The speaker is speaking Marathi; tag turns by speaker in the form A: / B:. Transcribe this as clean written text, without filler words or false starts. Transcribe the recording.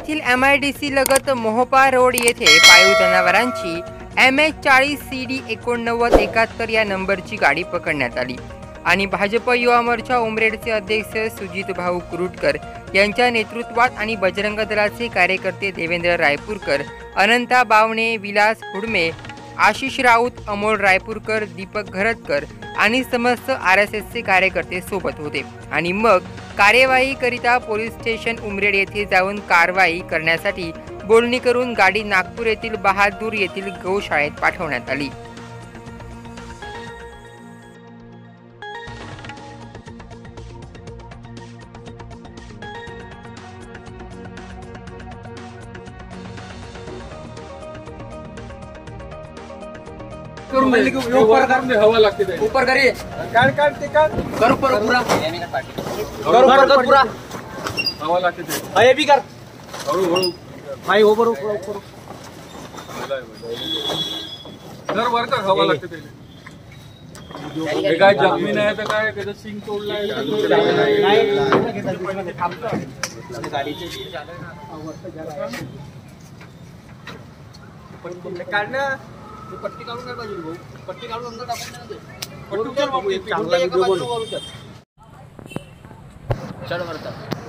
A: येथील MIDC लगत मोहोपा रोड येथे पाळीव जनावरांची MH40 CD 8971 या नंबरची गाडी पकडण्यात आली आणि भाजप युवा मोर्चा उमरेडचे अध्यक्ष सुजित भाऊ कुरुटकर यांच्या नेतृत्वात आणि बजरंग दलाचे कार्यकर्ते देवेंद्र रायपूरकर, अनंता बावणे, विलास हुडमे, आशिष राऊत, अमोल रायपूरकर, दीपक घरतकर आणि समस्त RSSचे कार्यकर्ते सोबत होते आणि मग कार्यवाही करिता पोलीस स्टेशन उमरेड येथे जाऊन कारवाई करण्यासाठी बोलणी करून गाडी नागपूर येथील बहादूर येथील गौशाळेत पाठवण्यात आली।
B: हवा लागते
C: ऊपर करिए
B: काट ते काट
C: करो पूरा पूरा
B: हवा लागते
C: ये भी कर
B: हळू
C: भाई ऊपर ऊपर
B: घर वर का हवा लागते पहिले काय जमीन आहे तर काय त्याचं सिंग तोडलाय
C: काढणं पट्टी काढून काय पाहिजे भाऊ पट्टी काढून अंदर टाकून चांगला व्हिडिओ बनव चढ वरता